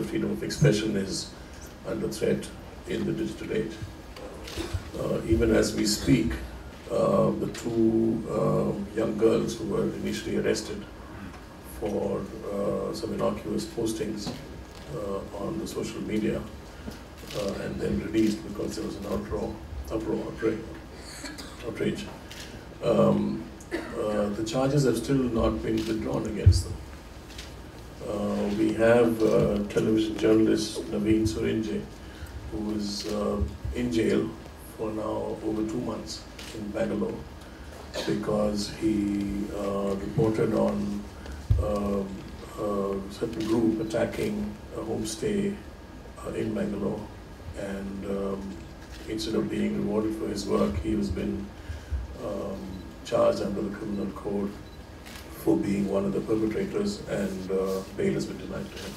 the freedom of expression is under threat in the digital age. Even as we speak, the two young girls who were initially arrested for some innocuous postings on the social media and then released because there was an outrage. The charges have still not been withdrawn against them. We have television journalist Naveen Surinje, who is in jail for now over 2 months in Bangalore because he reported on a certain group attacking a homestay in Bangalore, and instead of being rewarded for his work, he has been charged under the criminal code for being one of the perpetrators, and bail has been denied to him.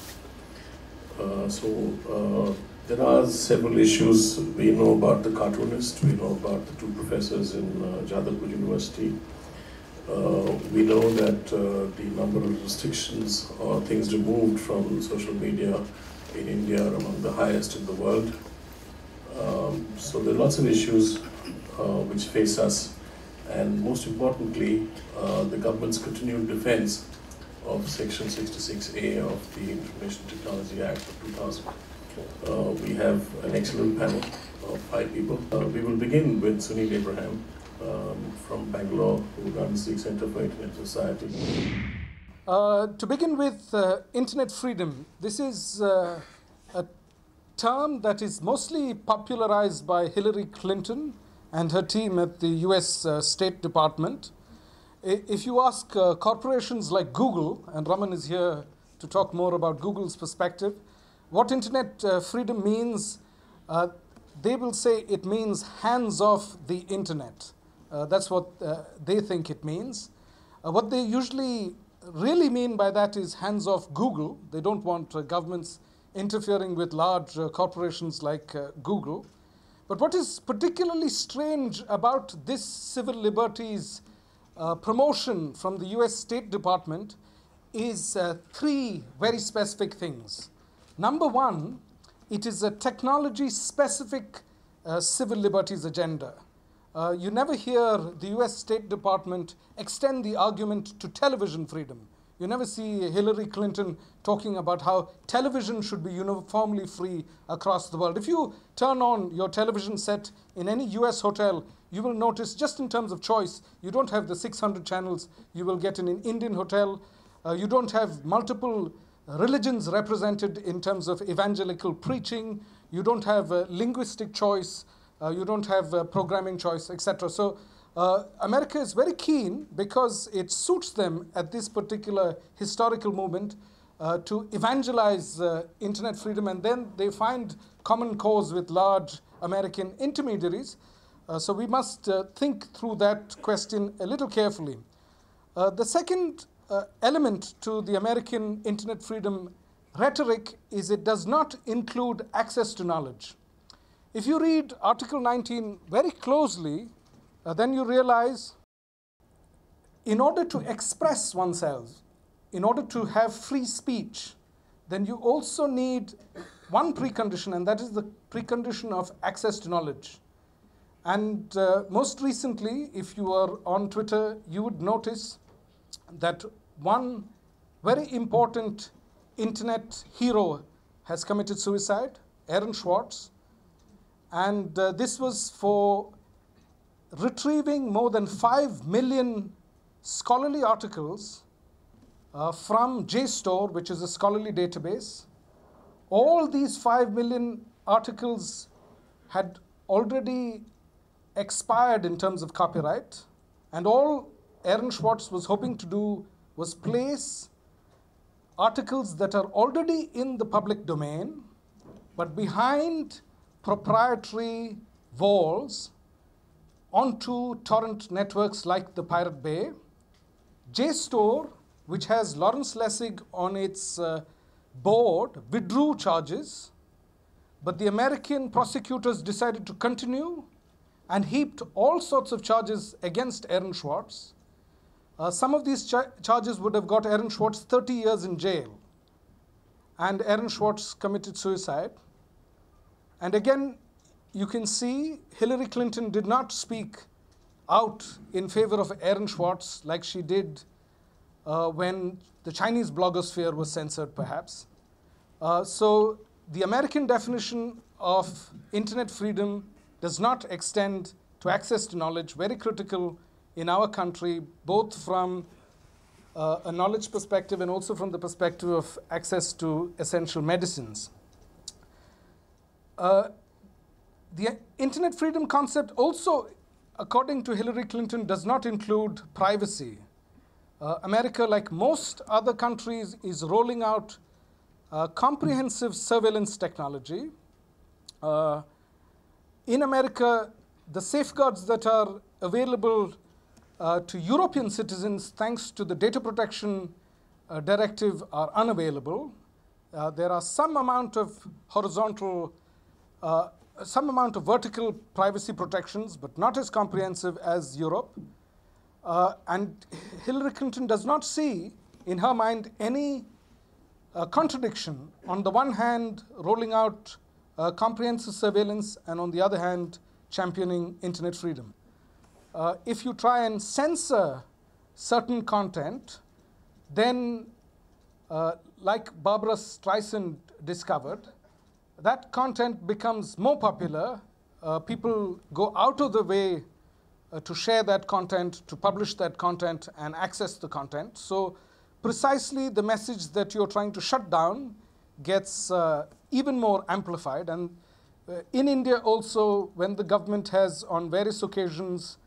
There are several issues. We know about the cartoonist, we know about the two professors in Jadavpur University. We know that the number of restrictions or things removed from social media in India are among the highest in the world. So there are lots of issues which face us, and most importantly, the government's continued defense of Section 66A of the Information Technology Act of 2000. We have an excellent panel of 5 people. We will begin with Sunil Abraham from Bangalore, who runs the Center for Internet Society. To begin with, internet freedom. This is a term that is mostly popularized by Hillary Clinton and her team at the US State Department. If you ask corporations like Google, and Raman is here to talk more about Google's perspective, what internet freedom means, they will say it means hands off the internet. That's what they think it means. What they usually really mean by that is hands off Google. They don't want governments interfering with large corporations like Google. But what is particularly strange about this civil liberties promotion from the US State Department is 3 very specific things. Number one, it is a technology-specific civil liberties agenda. You never hear the US State Department extend the argument to television freedom. You never see Hillary Clinton talking about how television should be uniformly free across the world. If you turn on your television set in any US hotel, you will notice, just in terms of choice, you don't have the 600 channels you will get in an Indian hotel. You don't have multiple religions represented in terms of evangelical preaching. You don't have linguistic choice. You don't have programming choice, etc. So America is very keen, because it suits them at this particular historical moment, to evangelize internet freedom, and then they find common cause with large American intermediaries. So we must think through that question a little carefully. The second element to the American internet freedom rhetoric is it does not include access to knowledge. If you read Article 19 very closely, then you realize in order to express oneself, in order to have free speech, then you also need one precondition, and that is the precondition of access to knowledge. And most recently, if you are on Twitter, you would notice that one very important internet hero has committed suicide, Aaron Swartz. And this was for retrieving more than 5 million scholarly articles from JSTOR, which is a scholarly database. All these 5 million articles had already expired in terms of copyright, and all Aaron Swartz was hoping to do was place articles that are already in the public domain, but behind proprietary walls onto torrent networks like the Pirate Bay. JSTOR, which has Lawrence Lessig on its board, withdrew charges, but the American prosecutors decided to continue and heaped all sorts of charges against Aaron Swartz. Some of these charges would have got Aaron Swartz 30 years in jail. and Aaron Swartz committed suicide. And again, you can see Hillary Clinton did not speak out in favor of Aaron Swartz like she did when the Chinese blogosphere was censored, perhaps. So the American definition of internet freedom does not extend to access to knowledge, very critical in our country, both from a knowledge perspective and also from the perspective of access to essential medicines. The internet freedom concept also, according to Hillary Clinton, does not include privacy. America, like most other countries, is rolling out comprehensive surveillance technology. In America, the safeguards that are available to European citizens, thanks to the Data Protection Directive, are unavailable. There are some amount of vertical privacy protections, but not as comprehensive as Europe. And Hillary Clinton does not see, in her mind, any contradiction. On the one hand, rolling out comprehensive surveillance, and on the other hand, championing internet freedom. If you try and censor certain content, then, like Barbara Streisand discovered, that content becomes more popular. People go out of the way to share that content, to publish that content, and access the content. So precisely the message that you're trying to shut down gets even more amplified. And in India also, when the government has on various occasions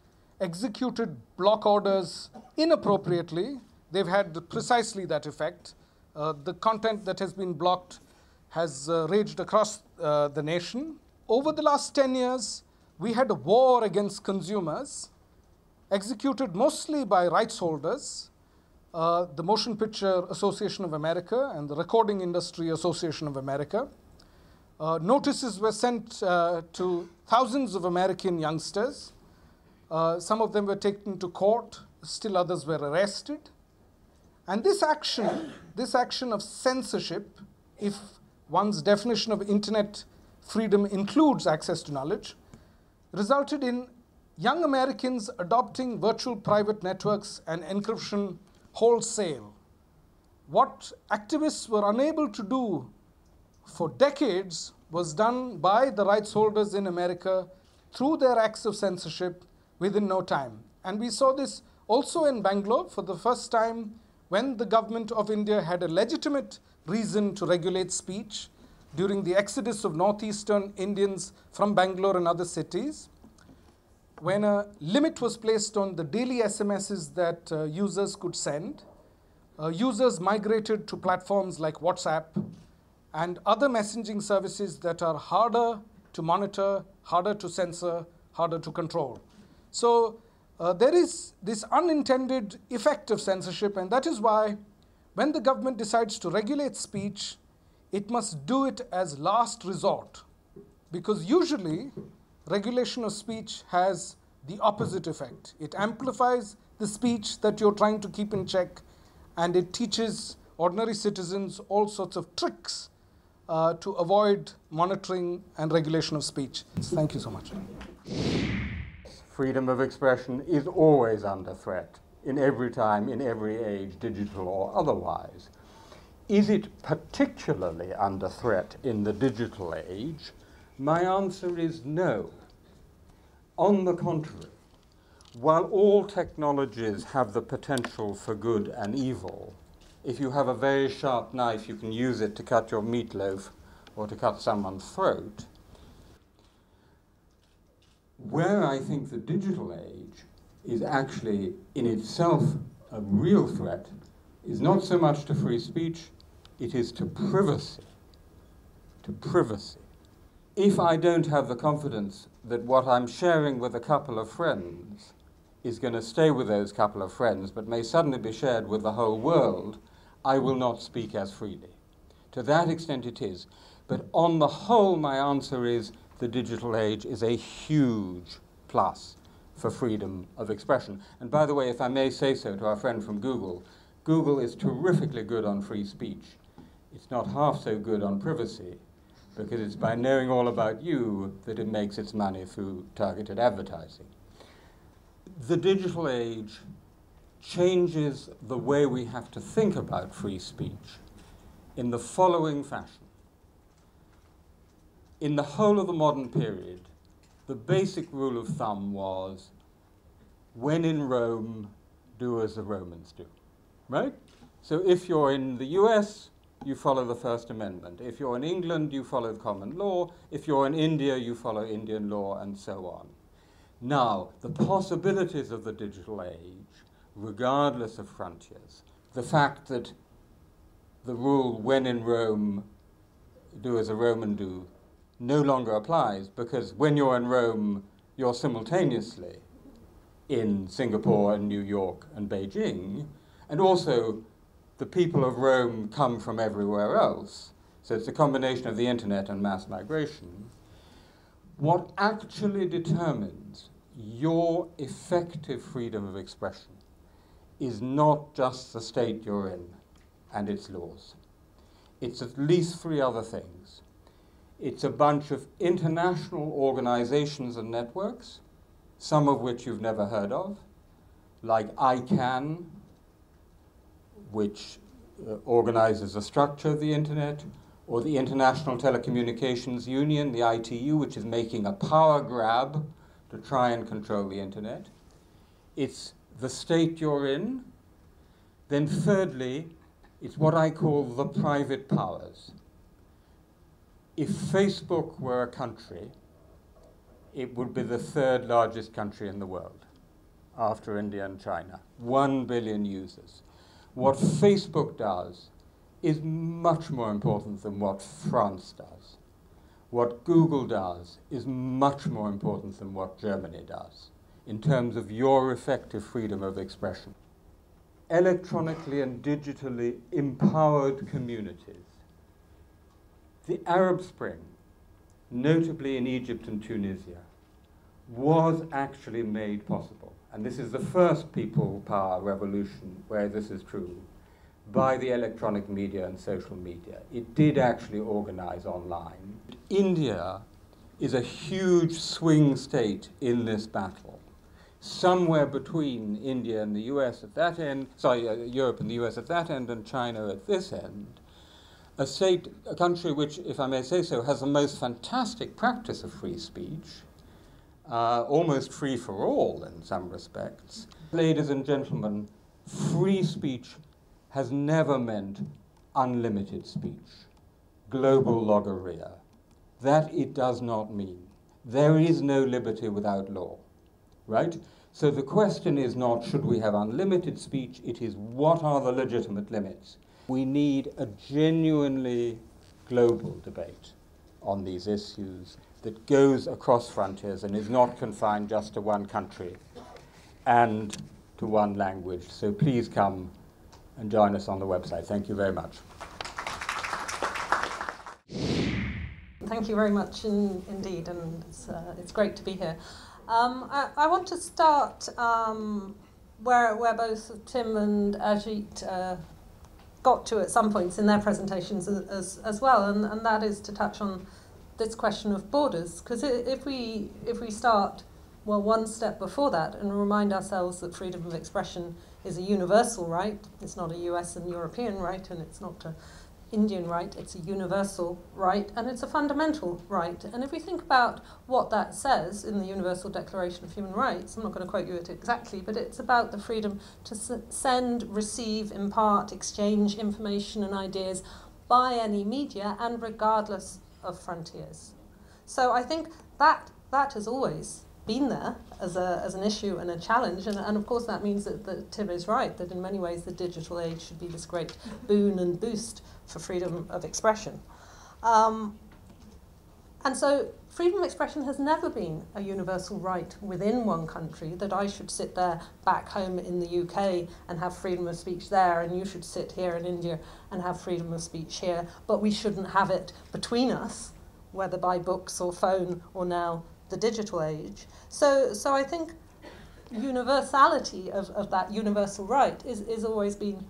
executed block orders inappropriately, they've had precisely that effect. The content that has been blocked has raged across the nation. Over the last 10 years, we had a war against consumers, executed mostly by rights holders, the Motion Picture Association of America and the Recording Industry Association of America. Notices were sent to thousands of American youngsters. Some of them were taken to court, still others were arrested. And this action of censorship, if one's definition of internet freedom includes access to knowledge, resulted in young Americans adopting virtual private networks and encryption wholesale. What activists were unable to do for decades was done by the rights holders in America through their acts of censorship within no time. And we saw this also in Bangalore for the first time when the government of India had a legitimate reason to regulate speech during the exodus of northeastern Indians from Bangalore and other cities, when a limit was placed on the daily SMSs that users could send. Users migrated to platforms like WhatsApp and other messaging services that are harder to monitor, harder to censor, harder to control. So there is this unintended effect of censorship, and that is why when the government decides to regulate speech, it must do it as last resort, because usually regulation of speech has the opposite effect. It amplifies the speech that you're trying to keep in check, and it teaches ordinary citizens all sorts of tricks to avoid monitoring and regulation of speech. Thank you so much. Freedom of expression is always under threat, in every time, in every age, digital or otherwise. Is it particularly under threat in the digital age? My answer is no. On the contrary, while all technologies have the potential for good and evil, if you have a very sharp knife, you can use it to cut your meatloaf or to cut someone's throat. Where I think the digital age is actually in itself a real threat is not so much to free speech, it is to privacy. To privacy. If I don't have the confidence that what I'm sharing with a couple of friends is going to stay with those couple of friends, but may suddenly be shared with the whole world, I will not speak as freely. To that extent it is. But on the whole, my answer is the digital age is a huge plus for freedom of expression. And by the way, if I may say so to our friend from Google, Google is terrifically good on free speech. It's not half so good on privacy, because it's by knowing all about you that it makes its money through targeted advertising. The digital age changes the way we have to think about free speech in the following fashion. In the whole of the modern period, the basic rule of thumb was, when in Rome, do as the Romans do, right? So if you're in the US, you follow the First Amendment. If you're in England, you follow the common law. If you're in India, you follow Indian law, and so on. Now, the possibilities of the digital age, regardless of frontiers, the fact that the rule, when in Rome, do as a Roman do, no longer applies, because when you're in Rome, you're simultaneously in Singapore and New York and Beijing, and also the people of Rome come from everywhere else. So it's a combination of the internet and mass migration. What actually determines your effective freedom of expression is not just the state you're in and its laws. It's at least three other things. It's a bunch of international organizations and networks, some of which you've never heard of, like ICANN, which organizes the structure of the internet, or the International Telecommunications Union, the ITU, which is making a power grab to try and control the internet. It's the state you're in. Then thirdly, it's what I call the private powers. If Facebook were a country, it would be the third largest country in the world, after India and China. 1 billion users. What Facebook does is much more important than what France does. What Google does is much more important than what Germany does in terms of your effective freedom of expression. Electronically and digitally empowered communities. The Arab Spring, notably in Egypt and Tunisia, was actually made possible. And this is the first people power revolution where this is true, by the electronic media and social media. It did actually organize online. India is a huge swing state in this battle. Somewhere between India and the US at that end, Europe and the US at that end, and China at this end. A country which, if I may say so, has the most fantastic practice of free speech, almost free for all in some respects. Ladies and gentlemen, free speech has never meant unlimited speech, global logorrhea. That it does not mean. There is no liberty without law, right? So the question is not, should we have unlimited speech? It is, what are the legitimate limits? We need a genuinely global debate on these issues that goes across frontiers and is not confined just to one country and to one language. So please come and join us on the website. Thank you very much. Thank you very much indeed, and it's great to be here. I want to start where both Tim and Ajit got to at some points in their presentations as well, and that is to touch on this question of borders. Because if we start, well, one step before that and remind ourselves that freedom of expression is a universal right, it's not a US and European right, and it's not a Indian right, it's a universal right, and it's a fundamental right. And if we think about what that says in the Universal Declaration of Human Rights, I'm not going to quote you it exactly, but it's about the freedom to send, receive, impart, exchange information and ideas by any media and regardless of frontiers. So I think that has always been there as an issue and a challenge, and of course that means that Tim is right, that in many ways the digital age should be this great boon and boost for freedom of expression. And so freedom of expression has never been a universal right within one country, that I should sit there back home in the UK and have freedom of speech there, and you should sit here in India and have freedom of speech here, but we shouldn't have it between us, whether by books or phone or now the digital age. So I think universality of that universal right is always been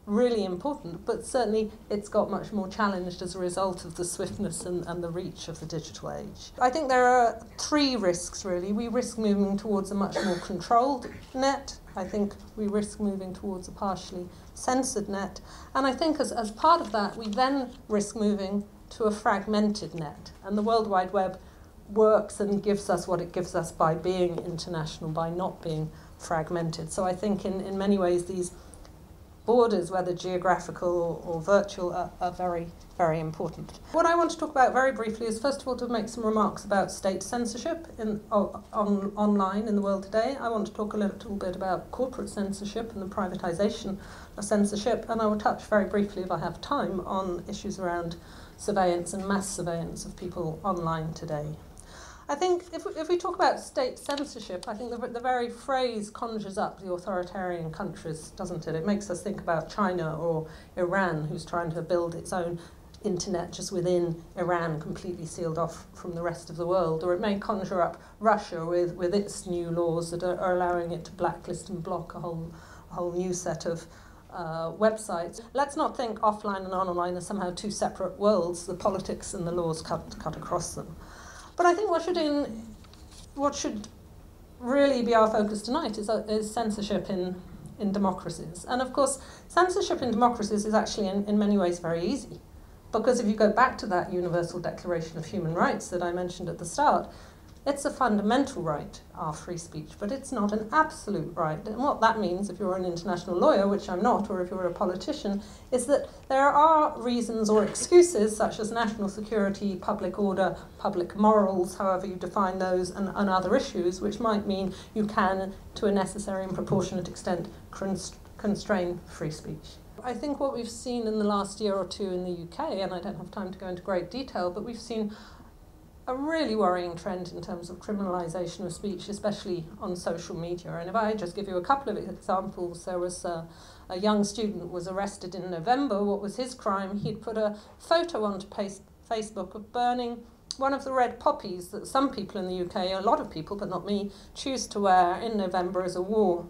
really important, but certainly it's got much more challenged as a result of the swiftness and the reach of the digital age. I think there are three risks, really. We risk moving towards a much more controlled net. I think we risk moving towards a partially censored net. And I think as part of that, we then risk moving to a fragmented net. And the World Wide Web works and gives us what it gives us by being international, by not being fragmented. So I think in many ways these borders, whether geographical or virtual, are very, very important. What I want to talk about very briefly is, first of all, to make some remarks about state censorship online in the world today. I want to talk a little bit about corporate censorship and the privatization of censorship, and I will touch very briefly, if I have time, on issues around surveillance and mass surveillance of people online today. I think if we talk about state censorship, I think the very phrase conjures up the authoritarian countries, doesn't it? It makes us think about China or Iran, who's trying to build its own internet just within Iran, completely sealed off from the rest of the world. Or it may conjure up Russia with its new laws that are allowing it to blacklist and block a whole new set of websites. Let's not think offline and online are somehow two separate worlds. The politics and the laws cut across them. But I think what should really be our focus tonight is censorship in democracies. And of course, censorship in democracies is actually in many ways very easy. Because if you go back to that Universal Declaration of Human Rights that I mentioned at the start, it's a fundamental right, our free speech, but it's not an absolute right. And what that means, if you're an international lawyer, which I'm not, or if you're a politician, is that there are reasons or excuses, such as national security, public order, public morals, however you define those, and other issues, which might mean you can, to a necessary and proportionate extent, constrain free speech. I think what we've seen in the last year or two in the UK, and I don't have time to go into great detail, but we've seen a really worrying trend in terms of criminalisation of speech, especially on social media. And if I just give you a couple of examples, there was a young student was arrested in November. What was his crime? He'd put a photo onto Facebook of burning one of the red poppies that some people in the UK, a lot of people, but not me, choose to wear in November as a war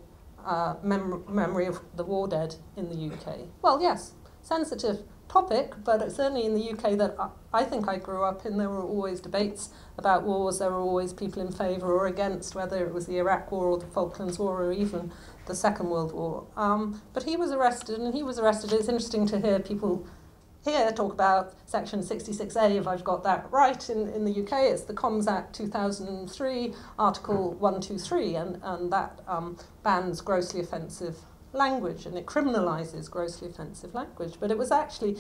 memory of the war dead in the UK. Well, yes, sensitive topic, but certainly in the UK that I think I grew up in, there were always debates about wars. There were always people in favour or against, whether it was the Iraq War or the Falklands War or even the Second World War. But he was arrested, and it's interesting to hear people here talk about Section 66A, if I've got that right. In the UK, it's the Comms Act 2003, Article 123, and that bans grossly offensive language, and it criminalises grossly offensive language. But it was actually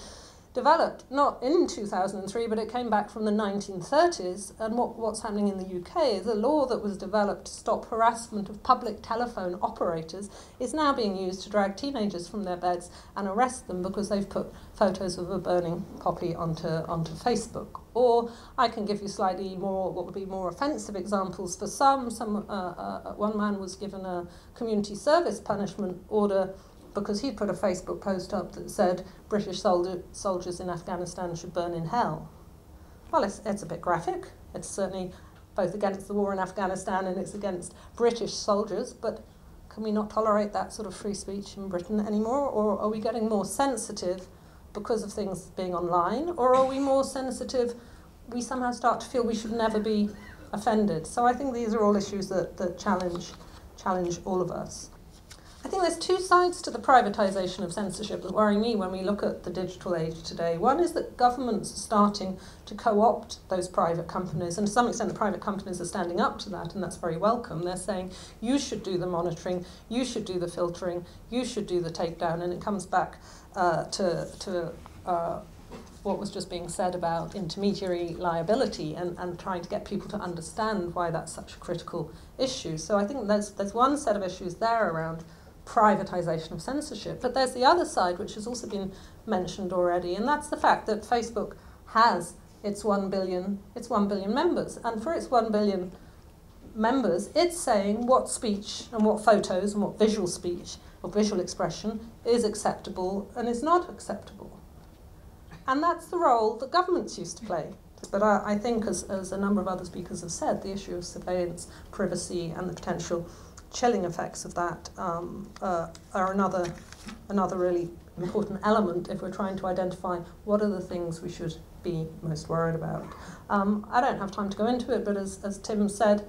developed not in 2003, but it came back from the 1930s. And what's happening in the UK is a law that was developed to stop harassment of public telephone operators is now being used to drag teenagers from their beds and arrest them because they've put photos of a burning poppy onto Facebook. Or I can give you slightly more, what would be more offensive examples for some. One man was given a community service punishment order because he'd put a Facebook post up that said British soldiers in Afghanistan should burn in hell. Well, it's a bit graphic. It's certainly both against the war in Afghanistan and it's against British soldiers, but can we not tolerate that sort of free speech in Britain anymore? Or are we getting more sensitive because of things being online? Or are we more sensitive, we somehow start to feel we should never be offended? So I think these are all issues that challenge all of us. I think there's two sides to the privatisation of censorship that worry me when we look at the digital age today. One is that governments are starting to co-opt those private companies, and to some extent the private companies are standing up to that, and that's very welcome. They're saying, you should do the monitoring, you should do the filtering, you should do the takedown, and it comes back to what was just being said about intermediary liability and trying to get people to understand why that's such a critical issue. So I think there's one set of issues there around privatisation of censorship. But there's the other side, which has also been mentioned already, and that's the fact that Facebook has its 1 billion members. And for its 1 billion members, it's saying what speech and what photos and what visual speech or visual expression is acceptable and is not acceptable. And that's the role that governments used to play. But I think, as a number of other speakers have said, the issue of surveillance, privacy, and the potential chilling effects of that are another really important element if we're trying to identify what are the things we should be most worried about. I don't have time to go into it, but as Tim said,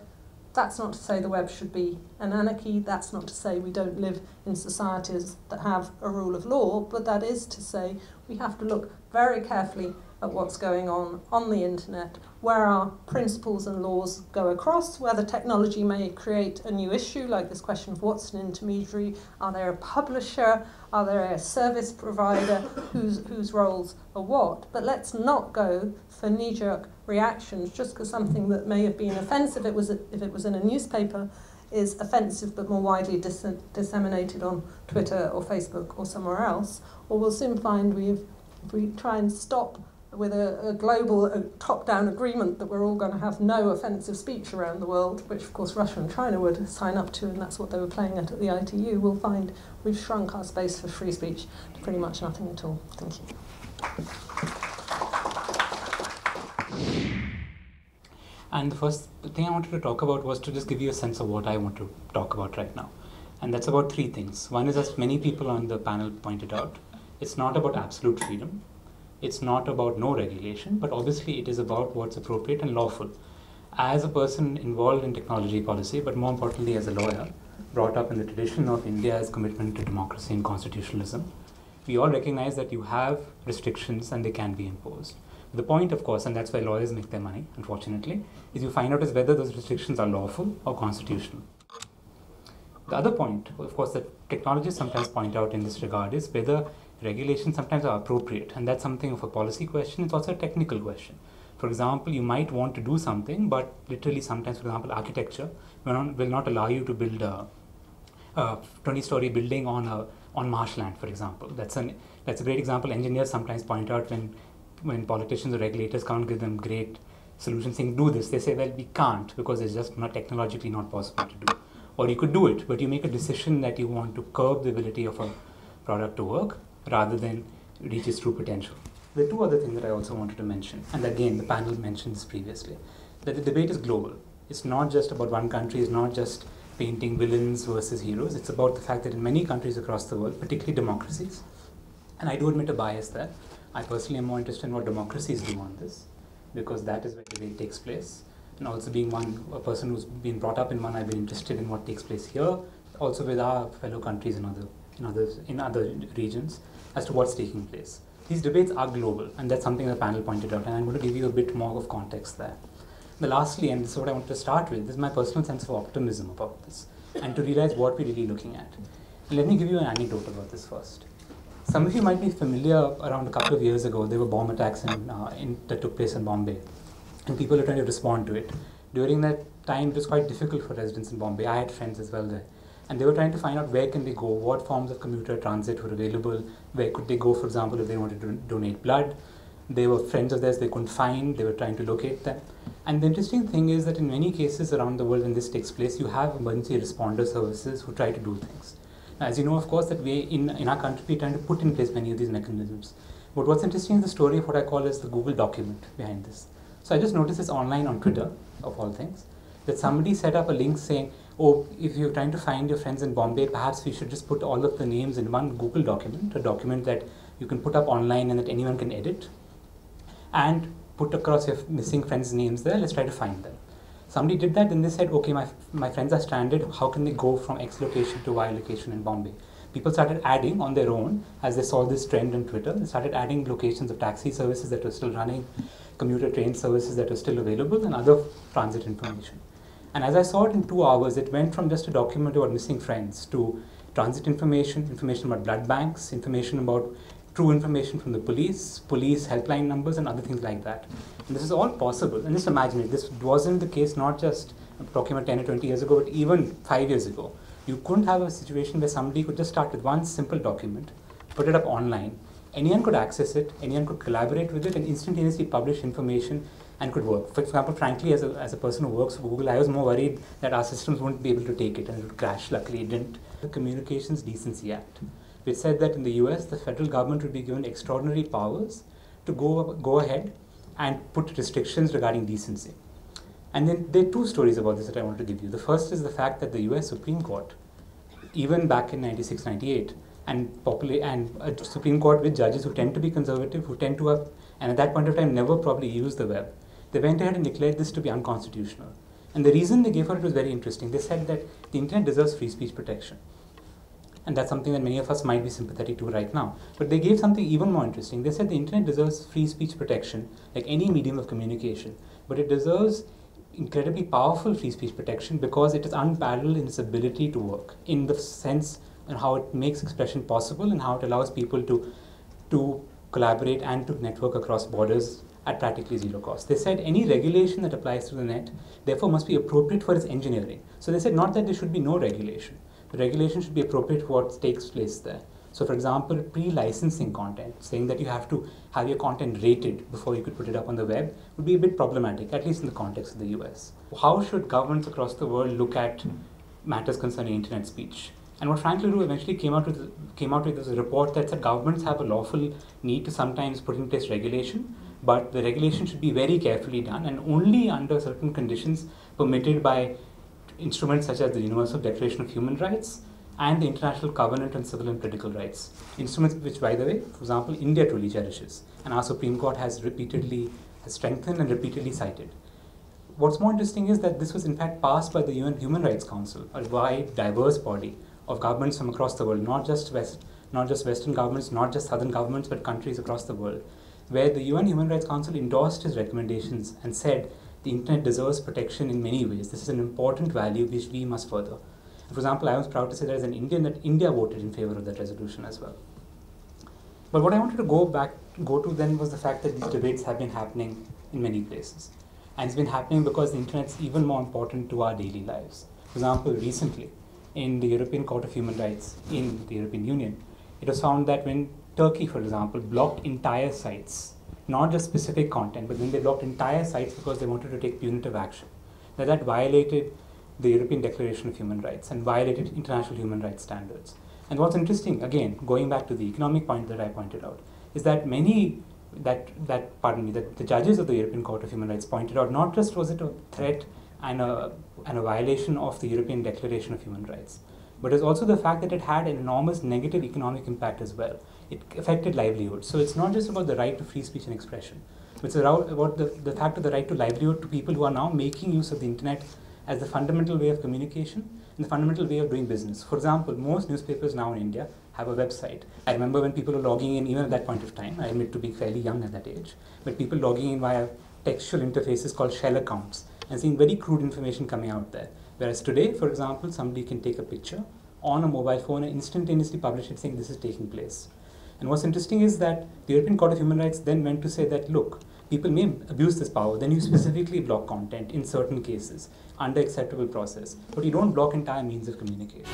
that's not to say the web should be an anarchy, that's not to say we don't live in societies that have a rule of law, but that is to say we have to look very carefully at what's going on the internet, where our principles and laws go across, where the technology may create a new issue, like this question of what's an intermediary, are there a publisher, are there a service provider, whose roles are what. But let's not go for knee-jerk reactions just because something that may have been offensive if it was in a newspaper is offensive but more widely disseminated on Twitter or Facebook or somewhere else. Or we'll soon find if we try and stop with a global top-down agreement that we're all going to have no offensive speech around the world, which of course Russia and China would sign up to, and that's what they were playing at the ITU, we'll find we've shrunk our space for free speech to pretty much nothing at all. Thank you. And the first thing I wanted to talk about was to just give you a sense of what I want to talk about right now. And that's about three things. One is, as many people on the panel pointed out, it's not about absolute freedom. It's not about no regulation, but obviously it is about what's appropriate and lawful. As a person involved in technology policy, but more importantly as a lawyer, brought up in the tradition of India's commitment to democracy and constitutionalism, we all recognize that you have restrictions and they can be imposed. The point, of course, and that's why lawyers make their money, unfortunately, is you find out is whether those restrictions are lawful or constitutional. The other point, of course, that technologists sometimes point out in this regard is whether regulations sometimes are appropriate, and that's something of a policy question. It's also a technical question. For example, you might want to do something, but literally sometimes, for example, architecture will not allow you to build a 20-story building on marshland, for example. That's a great example. Engineers sometimes point out when politicians or regulators can't give them great solutions saying, do this, they say, well, we can't because it's just not technologically not possible to do. Or you could do it, but you make a decision that you want to curb the ability of a product to work rather than reach its true potential. There are two other things that I also wanted to mention, and again, the panel mentioned this previously, that the debate is global. It's not just about one country, it's not just painting villains versus heroes, it's about the fact that in many countries across the world, particularly democracies, and I do admit a bias there, I personally am more interested in what democracies do on this, because that is where the debate takes place. And also being a person who's been brought up in one, I've been interested in what takes place here, also with our fellow countries in other regions, as to what's taking place. These debates are global, and that's something the panel pointed out, and I'm going to give you a bit more of context there. But lastly, and this is what I want to start with, is my personal sense of optimism about this, and to realize what we're really looking at. And let me give you an anecdote about this first. Some of you might be familiar, around a couple of years ago, there were bomb attacks that took place in Bombay, and people are trying to respond to it. During that time, it was quite difficult for residents in Bombay. I had friends as well there. And they were trying to find out where can they go, what forms of commuter transit were available, where could they go, for example, if they wanted to donate blood. They were friends of theirs they couldn't find, they were trying to locate them. And the interesting thing is that in many cases around the world when this takes place, you have emergency responder services who try to do things. Now, as you know, of course, that we in our country, we're trying to put in place many of these mechanisms. But what's interesting is the story of what I call as the Google document behind this. So I just noticed this online on Twitter, of all things, that somebody set up a link saying, oh, if you're trying to find your friends in Bombay, perhaps we should just put all of the names in one Google document, a document that you can put up online and that anyone can edit, and put across your missing friends' names there. Let's try to find them. Somebody did that, and they said, okay, my friends are stranded. How can they go from X location to Y location in Bombay? People started adding on their own, as they saw this trend on Twitter, they started adding locations of taxi services that were still running, commuter train services that were still available, and other transit information. And as I saw it in 2 hours, it went from just a document about missing friends to transit information, information about blood banks, information about true information from the police helpline numbers, and other things like that. And this is all possible. And just imagine it, this wasn't the case not just, I'm talking about 10 or 20 years ago, but even 5 years ago. You couldn't have a situation where somebody could just start with one simple document, put it up online, anyone could access it, anyone could collaborate with it, and instantaneously publish information and could work. For example, frankly, as a person who works for Google, I was more worried that our systems wouldn't be able to take it and it would crash. Luckily, it didn't. The Communications Decency Act, which said that in the US, the federal government would be given extraordinary powers to go ahead and put restrictions regarding decency. And then there are 2 stories about this that I want to give you. The first is the fact that the US Supreme Court, even back in 96, 98, and a Supreme Court with judges who tend to be conservative, who tend to have, and at that point of time never probably used the web, they went ahead and declared this to be unconstitutional. And the reason they gave for it was very interesting. They said that the internet deserves free speech protection. And that's something that many of us might be sympathetic to right now. But they gave something even more interesting. They said the internet deserves free speech protection like any medium of communication, but it deserves incredibly powerful free speech protection because it is unparalleled in its ability to work, in the sense and how it makes expression possible and how it allows people to collaborate and to network across borders at practically zero cost. They said any regulation that applies to the net therefore must be appropriate for its engineering. So they said not that there should be no regulation. The regulation should be appropriate for what takes place there. So for example, pre-licensing content, saying that you have to have your content rated before you could put it up on the web would be a bit problematic, at least in the context of the US. How should governments across the world look at matters concerning internet speech? And what Frank LaRue eventually came out with was a report that said governments have a lawful need to sometimes put in place regulation, but the regulation should be very carefully done and only under certain conditions permitted by instruments such as the Universal Declaration of Human Rights and the International Covenant on Civil and Political Rights. Instruments which, by the way, for example, India truly cherishes, and our Supreme Court has strengthened and repeatedly cited. What's more interesting is that this was in fact passed by the UN Human Rights Council, a wide, diverse body of governments from across the world, not just Western governments, not just Southern governments, but countries across the world, where the UN Human Rights Council endorsed his recommendations and said the internet deserves protection in many ways. This is an important value which we must further. And for example, I was proud to say that as an Indian that India voted in favor of that resolution as well. But what I wanted to go to then was the fact that these debates have been happening in many places. And it's been happening because the internet is even more important to our daily lives. For example, recently, in the European Court of Human Rights in the European Union, it was found that when Turkey, for example, blocked entire sites, not just specific content, but when they blocked entire sites because they wanted to take punitive action, that violated the European Declaration of Human Rights and violated international human rights standards. And what's interesting, again, going back to the economic point that I pointed out, is that the judges of the European Court of Human Rights pointed out not just was it a threat and a violation of the European Declaration of Human Rights, but it's also the fact that it had an enormous negative economic impact as well. It affected livelihoods. So it's not just about the right to free speech and expression, but it's about the fact of the right to livelihood to people who are now making use of the internet as the fundamental way of communication and the fundamental way of doing business. For example, most newspapers now in India have a website. I remember when people were logging in, even at that point of time, I admit to be fairly young at that age, but people logging in via textual interfaces called shell accounts and seeing very crude information coming out there. Whereas today, for example, somebody can take a picture on a mobile phone and instantaneously publish it saying this is taking place. And what's interesting is that the European Court of Human Rights then went to say that, look, people may abuse this power, then you specifically block content in certain cases under acceptable process, but you don't block entire means of communication.